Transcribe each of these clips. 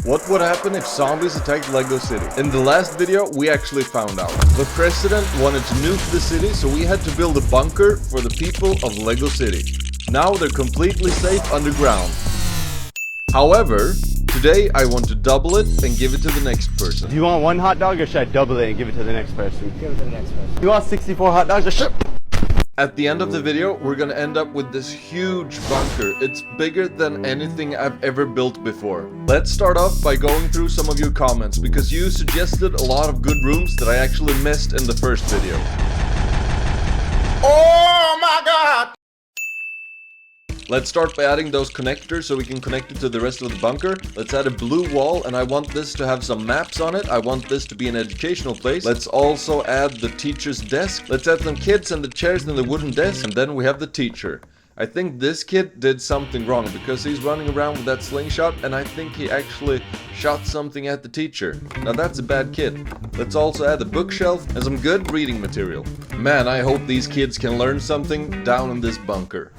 What would happen if zombies attacked Lego City? In the last video, we actually found out. The president wanted to nuke the city, so we had to build a bunker for the people of Lego City. Now they're completely safe underground. However, today I want to double it and give it to the next person. Do you want one hot dog or should I double it and give it to the next person? Give it to the next person. You want 64 hot dogs or shit? At the end of the video, we're gonna end up with this huge bunker. It's bigger than anything I've ever built before. Let's start off by going through some of your comments, because you suggested a lot of good rooms that I actually missed in the first video. Oh my god! Let's start by adding those connectors so we can connect it to the rest of the bunker. Let's add a blue wall, and I want this to have some maps on it. I want this to be an educational place. Let's also add the teacher's desk. Let's add some kids and the chairs and the wooden desk, and then we have the teacher. I think this kid did something wrong because he's running around with that slingshot, and I think he actually shot something at the teacher. Now that's a bad kid. Let's also add a bookshelf and some good reading material. Man, I hope these kids can learn something down in this bunker.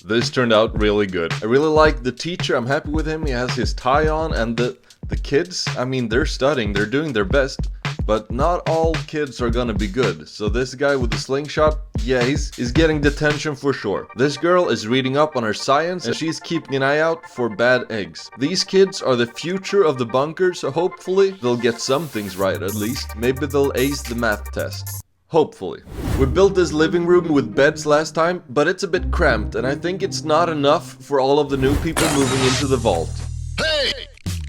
This turned out really good. I really like the teacher, I'm happy with him, he has his tie on, and the kids, I mean, they're studying, they're doing their best, but not all kids are gonna be good. So this guy with the slingshot, yeah, he's getting detention for sure. This girl is reading up on her science, and she's keeping an eye out for bad eggs. These kids are the future of the bunker, so hopefully they'll get some things right at least. Maybe they'll ace the math test. Hopefully. We built this living room with beds last time, but it's a bit cramped, and I think it's not enough for all of the new people moving into the vault. Hey!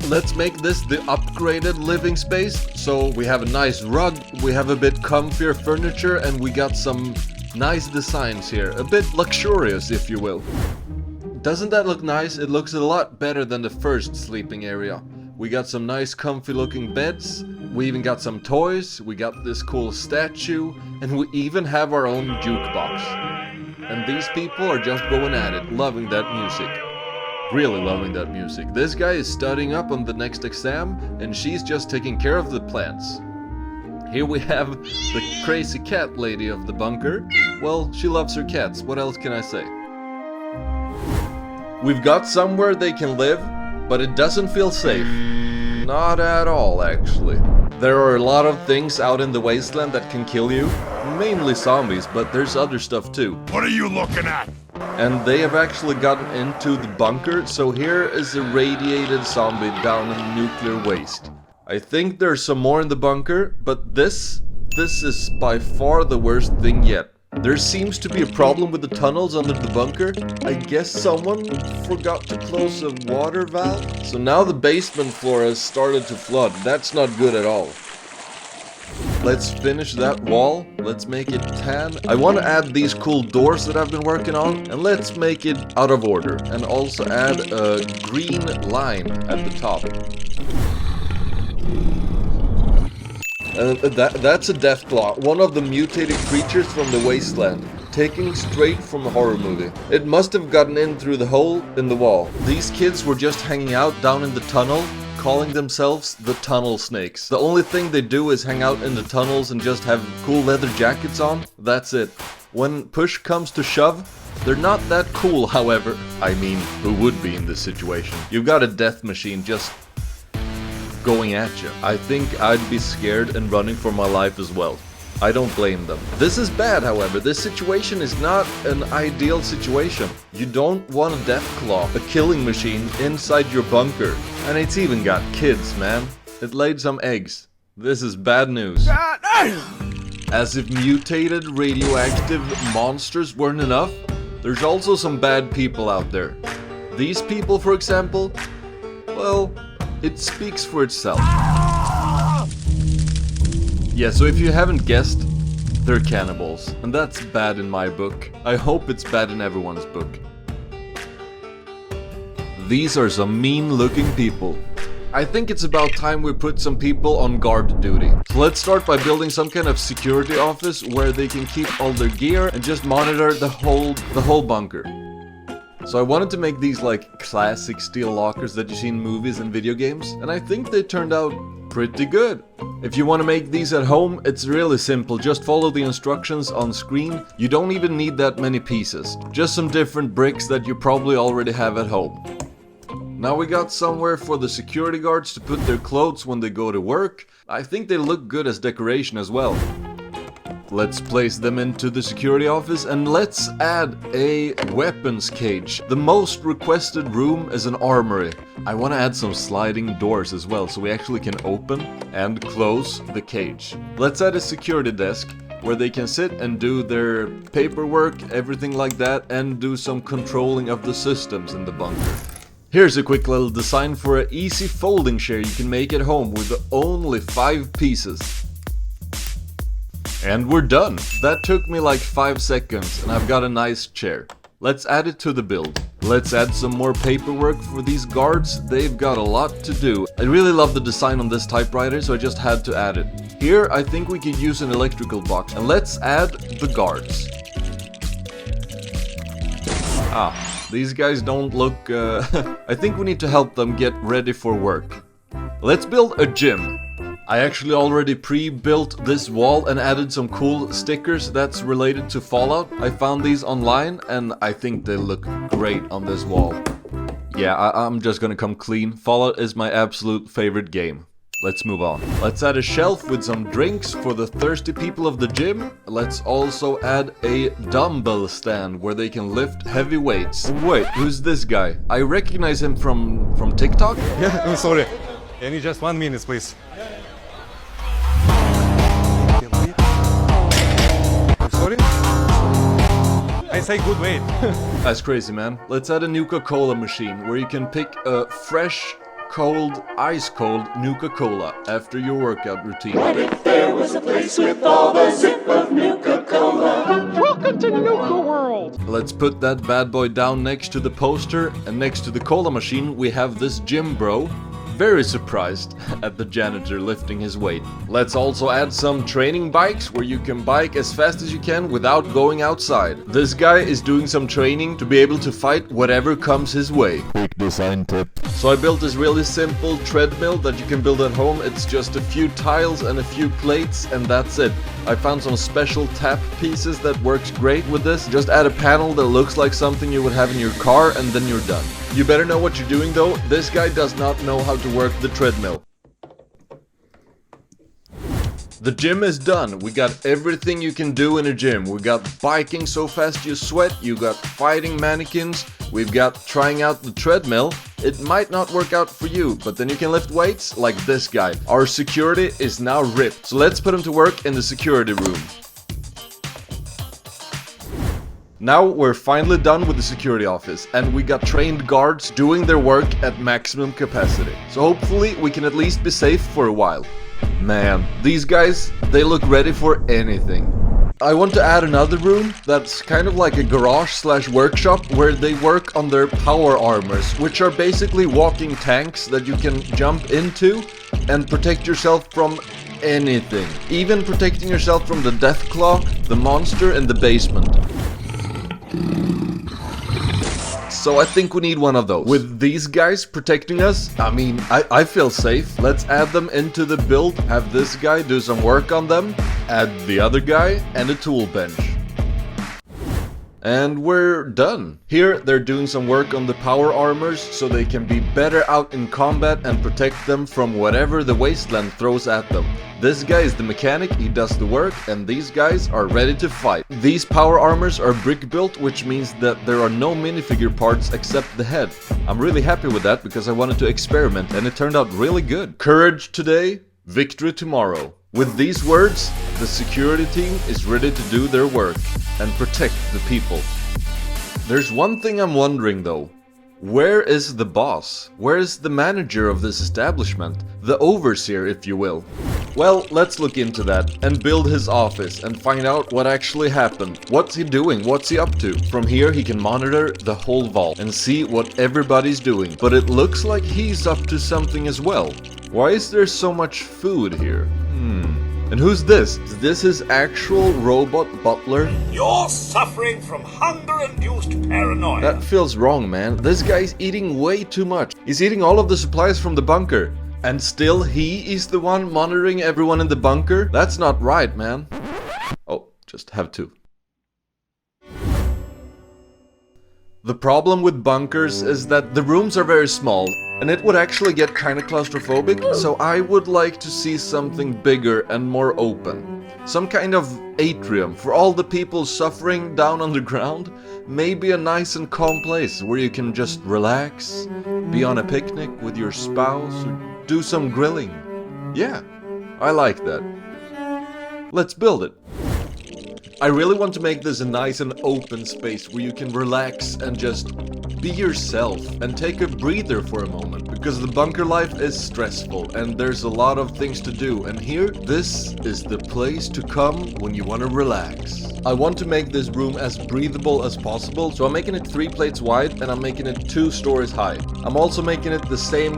Let's make this the upgraded living space. So we have a nice rug, we have a bit comfier furniture, and we got some nice designs here. A bit luxurious, if you will. Doesn't that look nice? It looks a lot better than the first sleeping area. We got some nice comfy looking beds, we even got some toys, we got this cool statue, and we even have our own jukebox. And these people are just going at it, loving that music. Really loving that music. This guy is studying up on the next exam, and she's just taking care of the plants. Here we have the crazy cat lady of the bunker. Well, she loves her cats, what else can I say? We've got somewhere they can live, but it doesn't feel safe. Not at all, actually. There are a lot of things out in the wasteland that can kill you. Mainly zombies, but there's other stuff too. What are you looking at? And they have actually gotten into the bunker, so here is a radiated zombie down in nuclear waste. I think there's some more in the bunker, but this is by far the worst thing yet. There seems to be a problem with the tunnels under the bunker. I guess someone forgot to close a water valve. So now the basement floor has started to flood. That's not good at all. Let's finish that wall. Let's make it tan. I want to add these cool doors that I've been working on. And let's make it out of order. And also add a green line at the top. That's a Deathclaw, one of the mutated creatures from the Wasteland, taken straight from a horror movie. It must have gotten in through the hole in the wall. These kids were just hanging out down in the tunnel, calling themselves the Tunnel Snakes. The only thing they do is hang out in the tunnels and just have cool leather jackets on. That's it. When push comes to shove, they're not that cool, however. I mean, who would be in this situation? You've got a death machine just going at you. I think I'd be scared and running for my life as well. I don't blame them. This is bad, however. This situation is not an ideal situation. You don't want a Deathclaw, a killing machine, inside your bunker. And it's even got kids, man. It laid some eggs. This is bad news. As if mutated radioactive monsters weren't enough, there's also some bad people out there. These people, for example, well, it speaks for itself. Yeah, so if you haven't guessed, they're cannibals. And that's bad in my book. I hope it's bad in everyone's book. These are some mean-looking people. I think it's about time we put some people on guard duty. So let's start by building some kind of security office where they can keep all their gear and just monitor the whole bunker. So I wanted to make these like classic steel lockers that you see in movies and video games, and I think they turned out pretty good. If you want to make these at home, it's really simple. Just follow the instructions on screen. You don't even need that many pieces. Just some different bricks that you probably already have at home. Now we got somewhere for the security guards to put their clothes when they go to work. I think they look good as decoration as well. Let's place them into the security office and let's add a weapons cage. The most requested room is an armory. I want to add some sliding doors as well so we actually can open and close the cage. Let's add a security desk where they can sit and do their paperwork, everything like that, and do some controlling of the systems in the bunker. Here's a quick little design for an easy folding chair you can make at home with only 5 pieces. And we're done. That took me like 5 seconds and I've got a nice chair. Let's add it to the build. Let's add some more paperwork for these guards. They've got a lot to do. I really love the design on this typewriter, so I just had to add it. Here I think we could use an electrical box. And let's add the guards. These guys don't look... I think we need to help them get ready for work. Let's build a gym. I actually already pre-built this wall and added some cool stickers that's related to Fallout. I found these online and I think they look great on this wall. Yeah, I'm just gonna come clean. Fallout is my absolute favorite game. Let's move on. Let's add a shelf with some drinks for the thirsty people of the gym. Let's also add a dumbbell stand where they can lift heavy weights. Wait, who's this guy? I recognize him from TikTok? Yeah, I'm sorry. I need just 1 minute, please. I'm sorry? I say good wait. That's crazy, man. Let's add a Nuka-Cola machine where you can pick a fresh, cold, ice-cold Nuka-Cola after your workout routine. What if there was a place with all the zip of Nuka-Cola? Welcome to Nuka World! Let's put that bad boy down next to the poster, and next to the cola machine we have this gym bro. Very surprised at the janitor lifting his weight. Let's also add some training bikes where you can bike as fast as you can without going outside. This guy is doing some training to be able to fight whatever comes his way. Quick design tip. So I built this really simple treadmill that you can build at home. It's just a few tiles and a few plates and that's it. I found some special tap pieces that works great with this. Just add a panel that looks like something you would have in your car and then you're done. You better know what you're doing though. This guy does not know how to work the treadmill. The gym is done. We got everything you can do in a gym. We got biking so fast you sweat. You got fighting mannequins. We've got trying out the treadmill. It might not work out for you, but then you can lift weights like this guy. Our security is now ripped. So let's put him to work in the security room. Now we're finally done with the security office and we got trained guards doing their work at maximum capacity. So hopefully we can at least be safe for a while. Man, these guys, they look ready for anything. I want to add another room that's kind of like a garage slash workshop where they work on their power armors, which are basically walking tanks that you can jump into and protect yourself from anything. Even protecting yourself from the Deathclaw, the monster in the basement. So I think we need one of those. With these guys protecting us, I mean, I feel safe. Let's add them into the build, have this guy do some work on them, add the other guy, and a tool bench. And we're done. Here they're doing some work on the power armors so they can be better out in combat and protect them from whatever the Wasteland throws at them. This guy is the mechanic, he does the work, and these guys are ready to fight. These power armors are brick built, which means that there are no minifigure parts except the head. I'm really happy with that because I wanted to experiment and it turned out really good. Courage today, victory tomorrow. With these words, the security team is ready to do their work and protect the people. There's one thing I'm wondering though. Where is the boss? Where is the manager of this establishment? The overseer, if you will. Well, let's look into that and build his office and find out what actually happened. What's he doing? What's he up to? From here he can monitor the whole vault and see what everybody's doing. But it looks like he's up to something as well. Why is there so much food here? And who's this? Is this his actual robot butler? You're suffering from hunger-induced paranoia. That feels wrong, man. This guy's eating way too much. He's eating all of the supplies from the bunker. And still he is the one monitoring everyone in the bunker? That's not right, man. Oh, just have to. The problem with bunkers is that the rooms are very small, and it would actually get kinda claustrophobic, so I would like to see something bigger and more open. Some kind of atrium for all the people suffering down underground. Maybe a nice and calm place where you can just relax, be on a picnic with your spouse, or do some grilling. Yeah, I like that. Let's build it. I really want to make this a nice and open space where you can relax and just be yourself and take a breather for a moment, because the bunker life is stressful and there's a lot of things to do, and here, this is the place to come when you want to relax. I want to make this room as breathable as possible, so I'm making it 3 plates wide and I'm making it 2 stories high. I'm also making it the same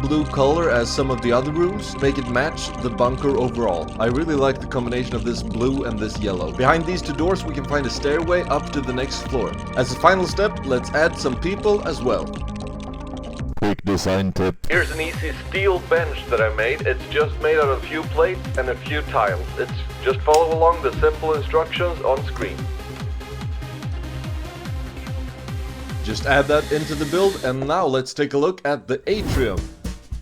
blue color as some of the other rooms, to make it match the bunker overall. I really like the combination of this blue and this yellow. Behind these 2 doors we can find a stairway up to the next floor. As a final step, let's add some people as well. Quick design tip. Here's an easy steel bench that I made. It's just made out of a few plates and a few tiles. It's just follow along the simple instructions on screen. Just add that into the build, and now let's take a look at the atrium.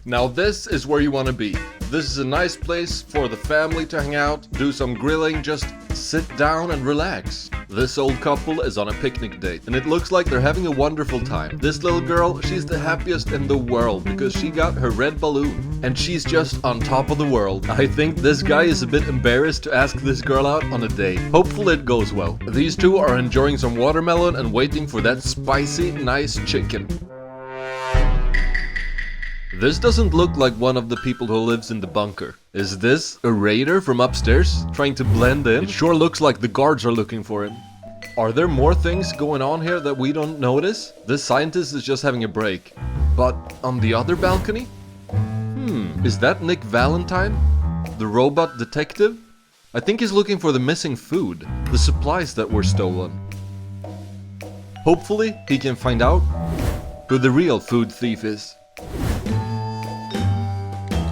Now this is where you want to be. This is a nice place for the family to hang out, do some grilling, just sit down and relax. This old couple is on a picnic date, and it looks like they're having a wonderful time. This little girl, she's the happiest in the world because she got her red balloon, and she's just on top of the world. I think this guy is a bit embarrassed to ask this girl out on a date. Hopefully it goes well. These two are enjoying some watermelon and waiting for that spicy, nice chicken. This doesn't look like one of the people who lives in the bunker. Is this a raider from upstairs, trying to blend in? It sure looks like the guards are looking for him. Are there more things going on here that we don't notice? This scientist is just having a break. But on the other balcony? Is that Nick Valentine? The robot detective? I think he's looking for the missing food, the supplies that were stolen. Hopefully, he can find out who the real food thief is.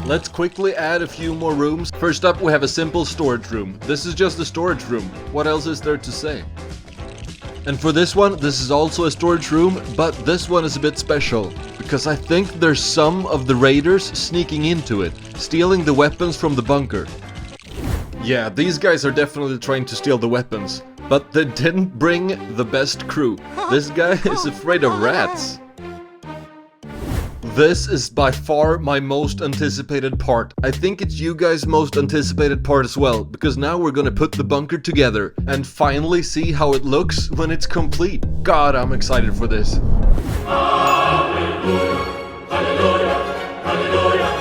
Let's quickly add a few more rooms. First up, we have a simple storage room. This is just a storage room. What else is there to say? And for this one, this is also a storage room, but this one is a bit special, because I think there's some of the raiders sneaking into it, stealing the weapons from the bunker. Yeah, these guys are definitely trying to steal the weapons, but they didn't bring the best crew. This guy is afraid of rats. This is by far my most anticipated part. I think it's you guys' most anticipated part as well, because now we're gonna put the bunker together and finally see how it looks when it's complete. God, I'm excited for this. Hallelujah, hallelujah, hallelujah,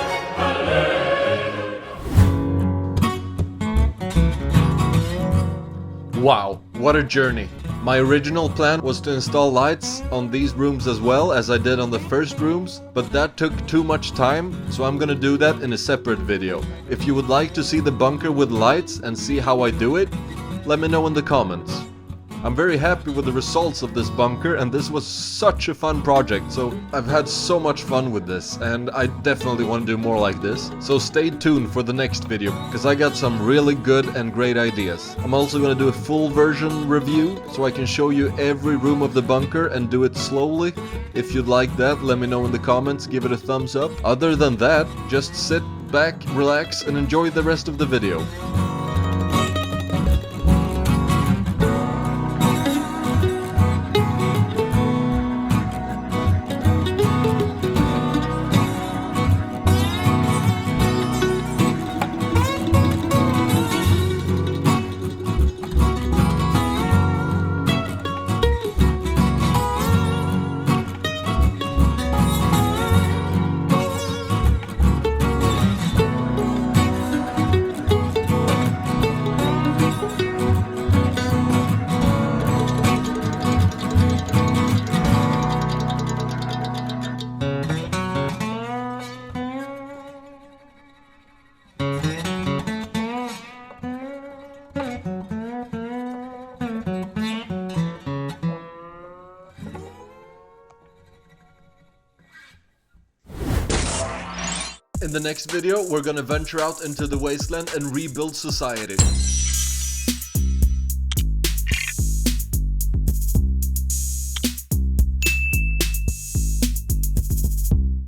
hallelujah. Wow, what a journey. My original plan was to install lights on these rooms as well as I did on the first rooms, but that took too much time, so I'm gonna do that in a separate video. If you would like to see the bunker with lights and see how I do it, let me know in the comments. I'm very happy with the results of this bunker, and this was such a fun project, so I've had so much fun with this, and I definitely want to do more like this. So stay tuned for the next video, because I got some really good and great ideas. I'm also going to do a full version review, so I can show you every room of the bunker and do it slowly. If you'd like that, let me know in the comments, give it a thumbs up. Other than that, just sit back, relax, and enjoy the rest of the video. In the next video, we're gonna venture out into the wasteland and rebuild society.